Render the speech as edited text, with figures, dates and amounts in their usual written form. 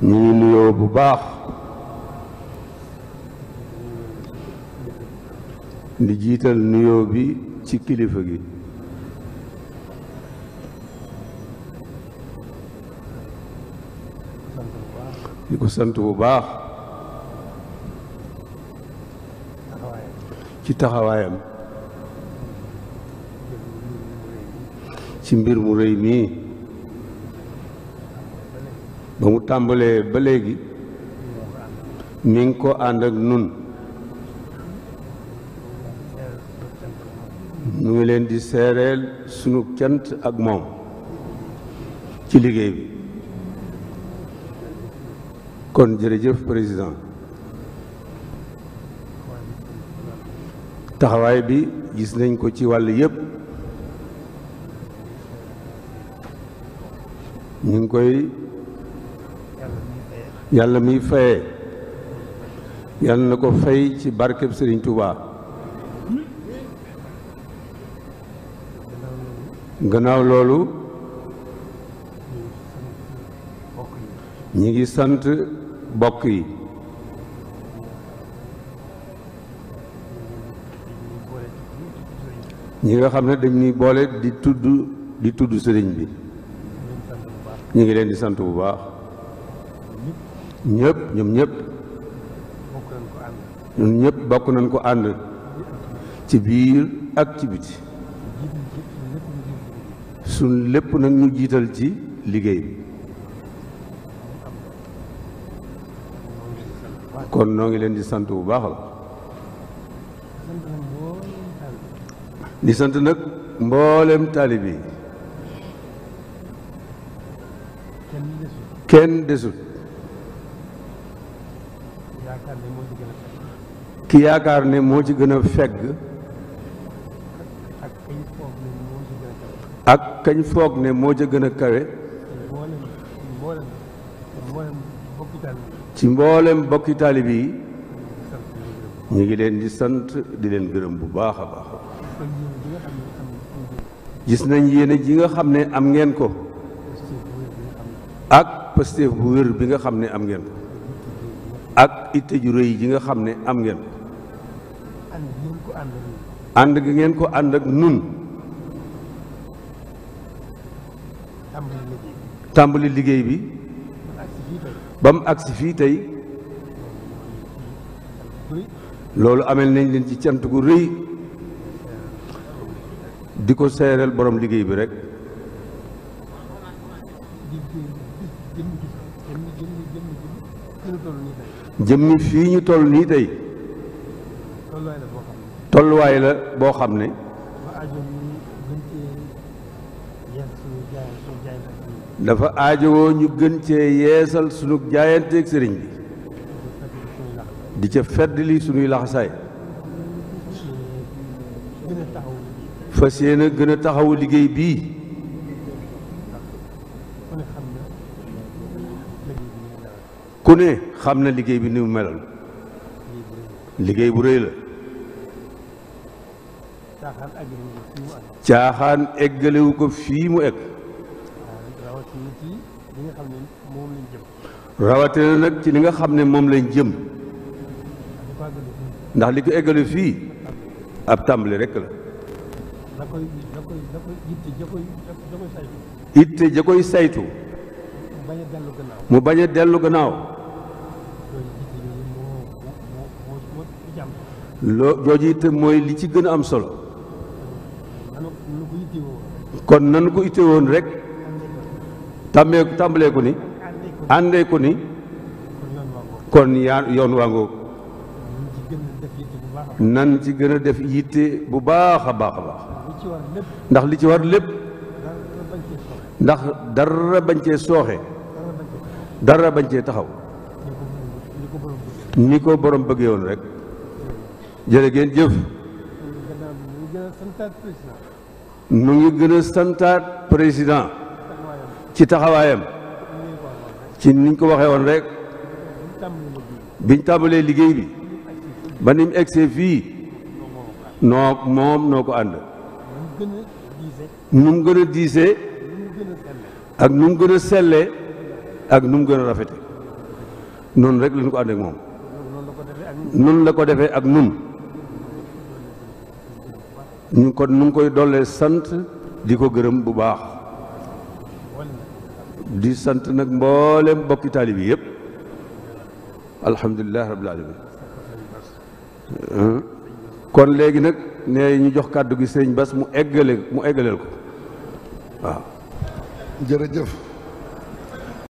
ñu ngi nuyoo bu baax di jiital nuyoo bi ci kilifa gi di ko sant bu baax ci taxawaayam ci mbir mu rëy mii ba mu tàmbalee ba léegi mi ngi ko ànd ak nun ñu ngi leen di seereel sunu cant ak moom ci liggéey bi kon jërëjëf président taxawaay bi gis nañ ko ci wàll yépp ñu ngi koy yàlla miy fayee yàlla na ko fay ci barkeb Sëriñ Tuubaa gannaaw loolu ñi ngi sant bokk yi ñi nga xam ne dañuy boole di tudd sëriñ bi ñu ngi leen di sant bu baax ñoom ñëpp ñun ñëpp bokk nañ ko ànd ci biir ak ci biti suñ lépp nag ñu jiital ci liggéey bi kon noo ngi leen di sant bu baax la di sant nag mboolem taalibe yi kenn desut ki yaakaar ne moo ci gën a fegg ak kañ foog ne moo ca gën a kawe ci mboolem bokki taalibe yi ñu ngi leen di sant di leen gërëm bu baax a baax gis nañ yéene ji nga xam ne am ngeen ko ak pastéef bu wér bi nga xam ne am ngeen ko ak itte ju rëy ji nga xam ne am ngeen ko ànd gi ngeen ko ànd ak nun tàmbali liggéey bi ba mu agsi fii tey loolu amel nañ leen ci cant gu rëy di ko seereel borom liggéey bi rek jëmmi fii ñu toll nii tey tolluwaay la boo xam ne dafa aajowoo ñu gën cee yeesal sunu jaayanteeg sëriñ bi di ca fedd li sunuy laxasaay fas yéene gën a taxawu liggéey bii ku ne xam na liggéey bi ni mu melal liggéey bu rëy la caaxaan eggalewu ko fii mu egg rawatina nag ci li nga xam ne moom lañ jëm ndax li ko eggale fii ab tàmbali rekk la itte ja koy saytu mu bañ a dellu gannaaw jooju itte mooy li ci gën a am solo kon nanu ko itte woon rek tàmbalee ko ni àndee ko ni kon yoon waa ngoog nan ci gën a def yitte bu baax a baax a baax ndax li ci war lépp ndax dara bañ cee sooxe dara bañ cee taxaw ni ko borom bëggee woon rek jërë ngeen jëf nu ngi gën a santaat président ci taxawaayam ci niñ ko waxee woon rek biñ tàmbalee liggéey bi ba ni mu egsee fii noo ko ànd nu mu gën a diisee ak nu mu gën a sellee ak nu mu gën a rafete noonu rek lañ ko ànd ak moom nun la ko defee ak nun ñu kon nu ngi koy dollee sant di ko gërëm bu baax di sant nag mboolem bokki taalibe yi yëpp alhamdulilah rabbil alamin kon léegi nag ne ñu jox kàddu gi sëriñ Bass mu eggaleel ko waaw jërëjëf